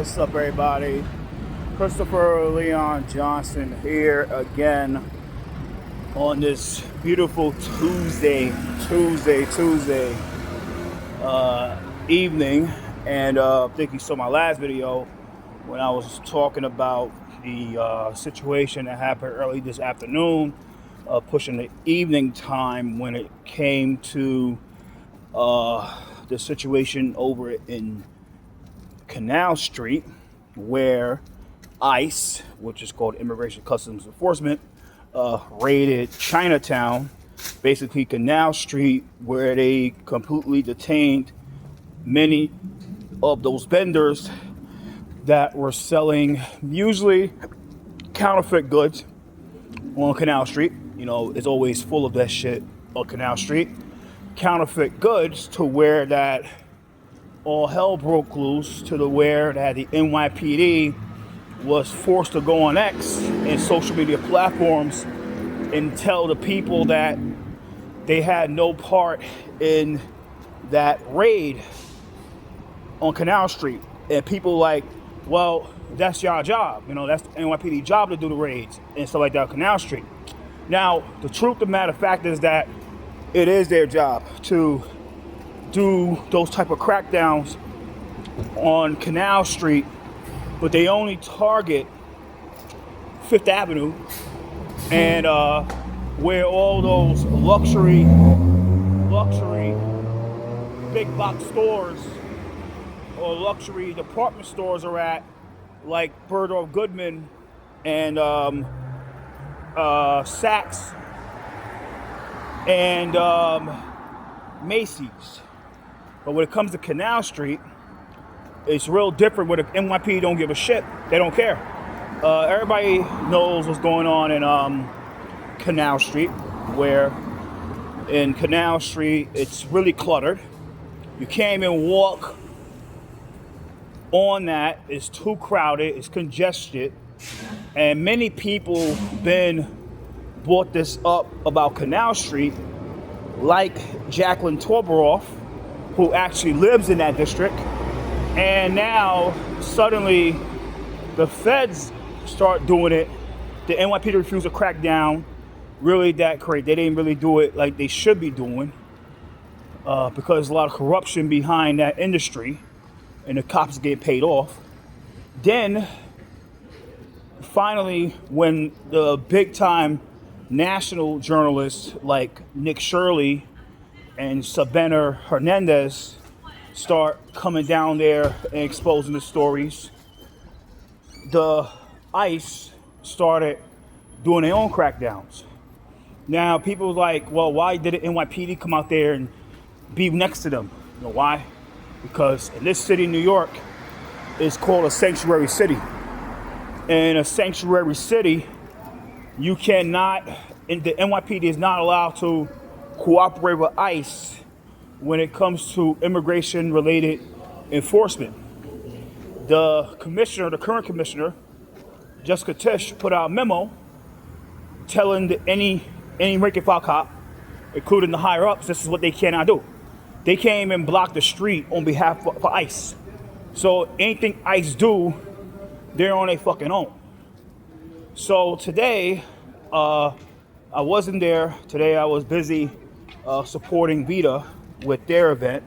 What's up, everybody? Christopher Leon Johnson here again on this beautiful Tuesday evening. And I think you saw my last video when I was talking about the situation that happened early this afternoon, pushing the evening time when it came to the situation over in Canal Street, where ICE, which is called Immigration Customs Enforcement, raided Chinatown, basically Canal Street, where they completely detained many of those vendors that were selling usually counterfeit goods on Canal Street. You know, it's always full of that shit on Canal Street. Counterfeit goods, to where that all hell broke loose, to the where that the NYPD was forced to go on X and social media platforms and tell the people that they had no part in that raid on Canal Street. And people like, well, that's your job. You know, that's the NYPD job to do the raids and stuff like that on Canal Street. Now, the truth of the matter of fact is that it is their job to do those type of crackdowns on Canal Street, but they only target Fifth Avenue and where all those luxury big box stores or luxury department stores are at, like Bergdorf Goodman and Saks and Macy's. But when it comes to Canal Street, it's real different. Where the NYPD don't give a shit. They don't care. Everybody knows what's going on in Canal Street, where in Canal Street it's really cluttered. You can't even walk on that. It's too crowded. It's congested. And many people brought this up about Canal Street, like Jacqueline Torboroff, who actually lives in that district. And now suddenly the feds start doing it. The NYPD refused to crack down. Really that crazy. They didn't really do it like they should be doing, because there's a lot of corruption behind that industry and the cops get paid off. Then finally, when the big time national journalists like Nick Shirley and Sabina Hernandez start coming down there and exposing the stories, the ICE started doing their own crackdowns. Now people like, well, why did the NYPD come out there and be next to them? You know why? Because in this city, New York, is called a sanctuary city. In a sanctuary city, you cannot, and the NYPD is not allowed to cooperate with ICE when it comes to immigration-related enforcement. The current commissioner, Jessica Tisch, put out a memo telling any rank and file cop, including the higher ups, this is what they cannot do. They can't even block the street on behalf of ICE. So anything ICE do, they're on their fucking own. So today, I wasn't there. Today I was busy supporting Vita with their event.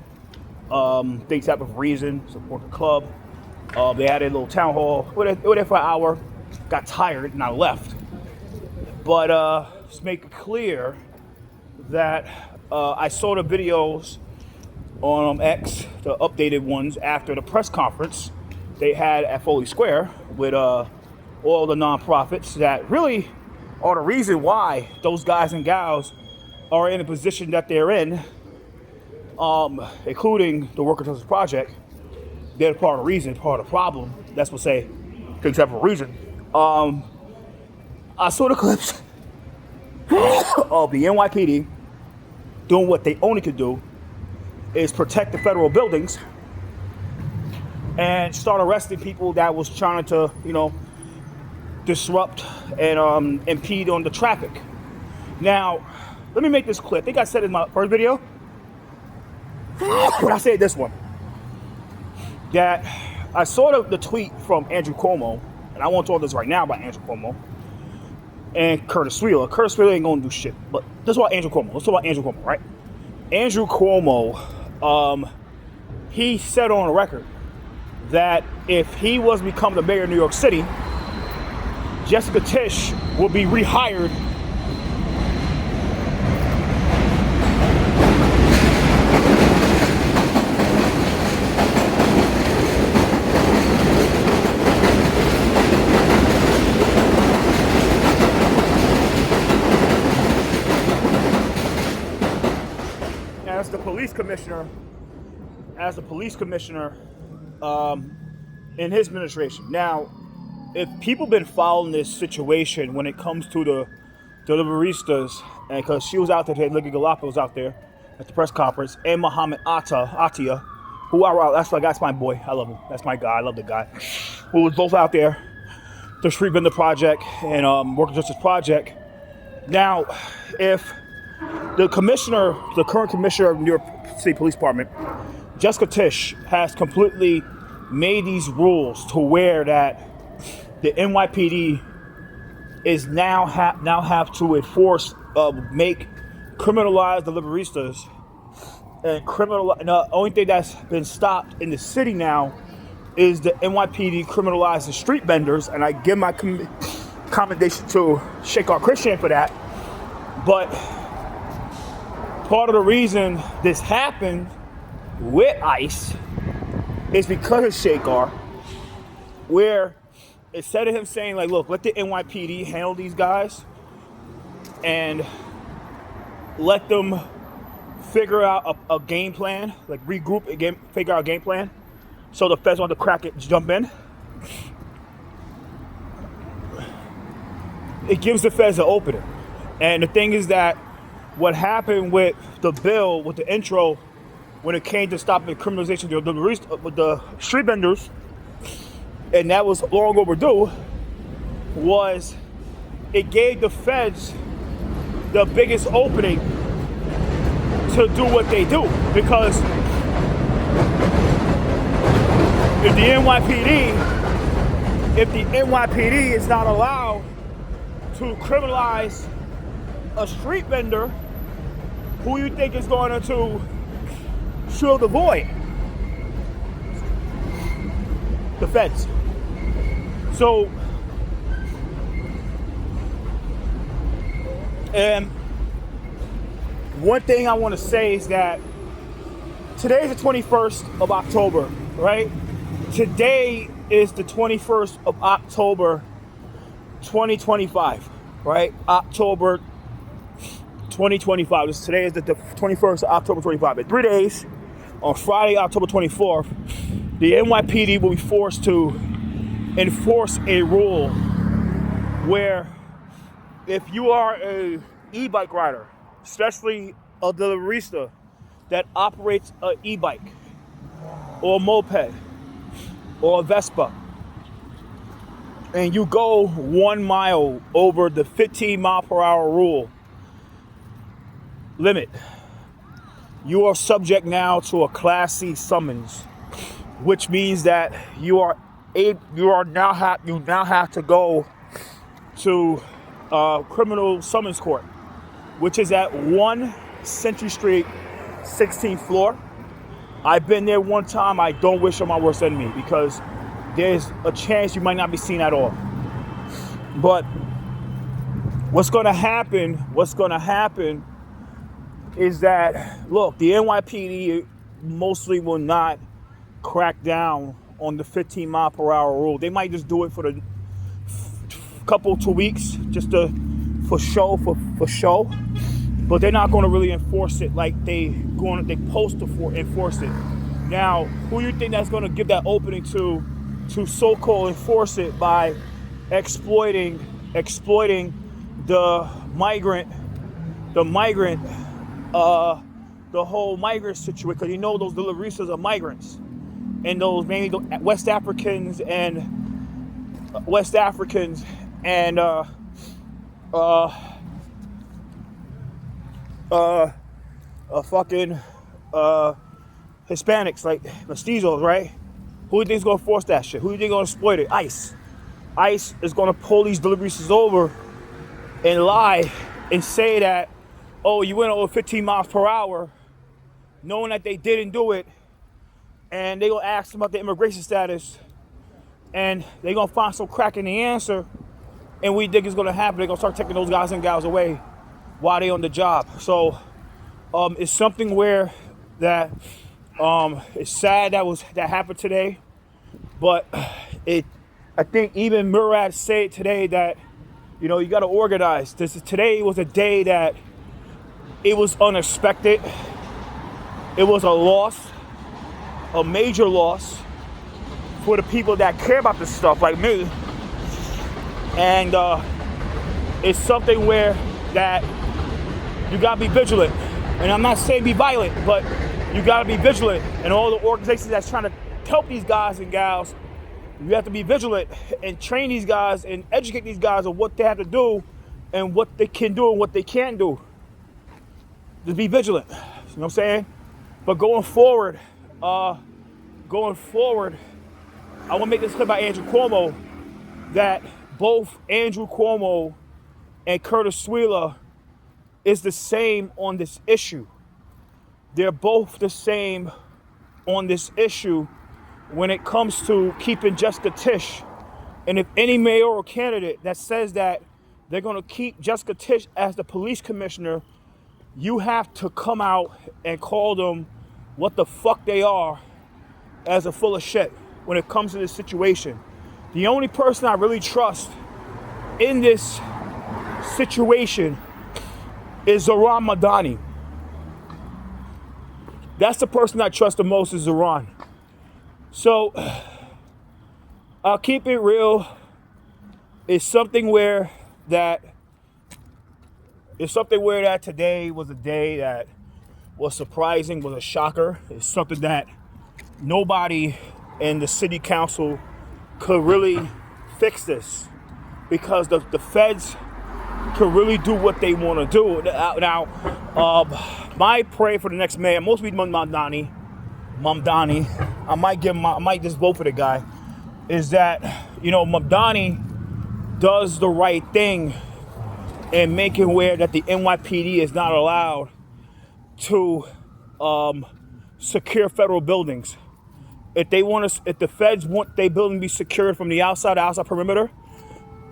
They type of reason, support the club. They had a little town hall. We were there for an hour, got tired, and I left. But just make it clear that I saw the videos on X, the updated ones, after the press conference they had at Foley Square with all the nonprofits that really are the reason why those guys and gals are in the position that they're in, including the Worker Justice Project. They're part of the reason, part of the problem. That's what say, except for reason. I saw the clips of the NYPD doing what they only could do, is protect the federal buildings and start arresting people that was trying to, disrupt and impede on the traffic. Now, let me make this clear. I think I said in my first video, but I said this one, that I saw the tweet from Andrew Cuomo, and I won't talk this right now about Andrew Cuomo and Curtis Wheeler. Curtis Wheeler ain't gonna do shit, but this is about Andrew Cuomo. Let's talk about Andrew Cuomo, right? Andrew Cuomo, he said on the record that if he was to become the mayor of New York City, Jessica Tisch will be rehired as the police commissioner in his administration. Now, if people been following this situation when it comes to the deliveristas, and because she was out there, Liga Galapa was out there at the press conference, and Muhammad Atia, that's my boy. I love him. That's my guy. I love the guy. Who was both out there, the Street Vendor Project and Worker Justice Project. Now, if the current commissioner of New York City Police Department, Jessica Tisch, has completely made these rules to where that the NYPD is now have to enforce, criminalize deliveristas, and the only thing that's been stopped in the city now is the NYPD criminalize the street vendors, and I give my commendation to Shekhar Christian for that. But part of the reason this happened with ICE is because of Shekhar, where instead of him saying, like, look, let the NYPD handle these guys and let them figure out a game plan, like regroup again, figure out a game plan, so the feds want to crack it, jump in. It gives the feds an opening. And the thing is that what happened with the bill, with the intro, when it came to stopping criminalization with the street vendors, and that was long overdue, was it gave the feds the biggest opening to do what they do. Because if the NYPD is not allowed to criminalize a street vendor, who you think is going to fill the void? The feds. So, and one thing I want to say is that today is the 21st of October, right? Today is the 21st of October, 2025, right? October 2025. Today is the 21st of October 25. In 3 days, on Friday, October 24th, the NYPD will be forced to enforce a rule where if you are a e-bike rider, especially a deliverista that operates an e-bike or a moped or a Vespa, and you go 1 mile over the 15 mile per hour rule limit, you are subject now to a Class C summons, which means that you now have to go to criminal summons court, which is at 1 Century Street, 16th floor. I've been there one time. I don't wish on my worst enemy because there's a chance you might not be seen at all. But what's going to happen is that, look, the NYPD mostly will not crack down on the 15 mile per hour rule. They might just do it for the couple 2 weeks, just for show. But they're not going to really enforce it like they supposed to enforce it. Now, who you think that's going to give that opening to so-called enforce it by exploiting the whole migrant situation? Because you know those deliveristas are migrants, and those mainly West Africans and fucking Hispanics, like mestizos, right? Who do you think is going to force that shit? Who do you think is going to exploit it? ICE. ICE is going to pull these deliveries over and lie and say that, oh, you went over 15 miles per hour, knowing that they didn't do it, and they're going to ask them about the immigration status, and they're going to find some crack in the answer, and we think it's going to happen. They're going to start taking those guys and gals away while they're on the job. So it's something where that it's sad that happened today, but I think even Murad said today that, you know, you got to organize. Today was a day that it was unexpected. It was a loss, a major loss for the people that care about this stuff like me. And it's something where that you got to be vigilant. And I'm not saying be violent, but you got to be vigilant. And all the organizations that's trying to help these guys and gals, you have to be vigilant and train these guys and educate these guys on what they have to do and what they can do and what they can't do. Just be vigilant. You know what I'm saying? But going forward, I want to make this clear about Andrew Cuomo, that both Andrew Cuomo and Curtis Sliwa is the same on this issue. They're both the same on this issue when it comes to keeping Jessica Tisch. And if any mayoral candidate that says that they're going to keep Jessica Tisch as the police commissioner, you have to come out and call them what the fuck they are, as a full of shit when it comes to this situation. The only person I really trust in this situation is Zohran Mamdani. That's the person I trust the most, is Zohran. So I'll keep it real. It's something where that today was a day that was surprising, was a shocker. It's something that nobody in the city council could really fix this, because the feds could really do what they want to do. Now, my prayer for the next mayor, mostly Mamdani, I might just vote for the guy, is that, you know, Mamdani does the right thing in making aware that the NYPD is not allowed to secure federal buildings. If the feds want their building to be secured from the outside perimeter,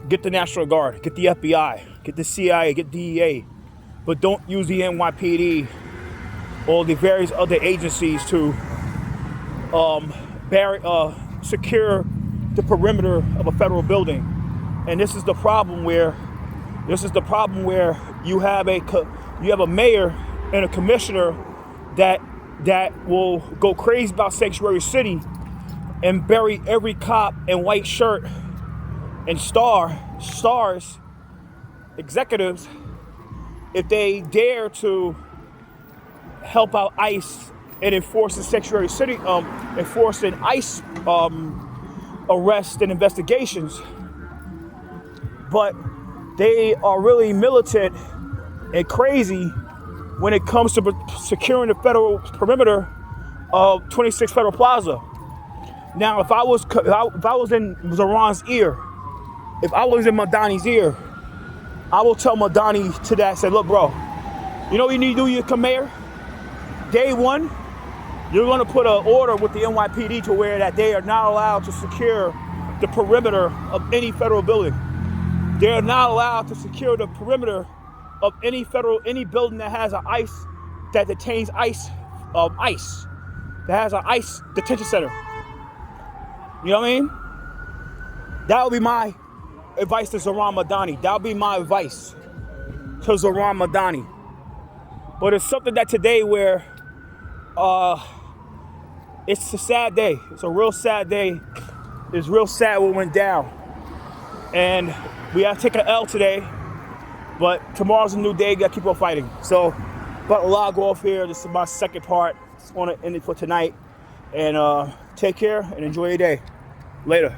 get the National Guard, get the FBI, get the CIA, get DEA, but don't use the NYPD or the various other agencies to secure the perimeter of a federal building. And this is the problem where you have a mayor and a commissioner that will go crazy about Sanctuary City and bury every cop in white shirt and stars, executives, if they dare to help out ICE and enforcing Sanctuary City, enforcing ICE arrests and investigations. But they are really militant and crazy when it comes to securing the federal perimeter of 26 Federal Plaza. Now, if I was in Zohran's ear, if I was in Mamdani's ear, I will tell Mamdani to that, say, look, bro, you know what you need to do, you come mayor? Day one, you're going to put an order with the NYPD to where that they are not allowed to secure the perimeter of any federal building. They are not allowed to secure the perimeter of any building that has an ICE, that detains ICE, that has an ICE detention center. You know what I mean? That would be my advice to Zohran Mamdani. That would be my advice to Zohran Mamdani. But it's something that today where it's a sad day. It's a real sad day. It's real sad what went down. And we have to take an L today. But tomorrow's a new day. Got to keep on fighting. So, about to log off here. This is my second part. Just want to end it for tonight. And take care and enjoy your day. Later.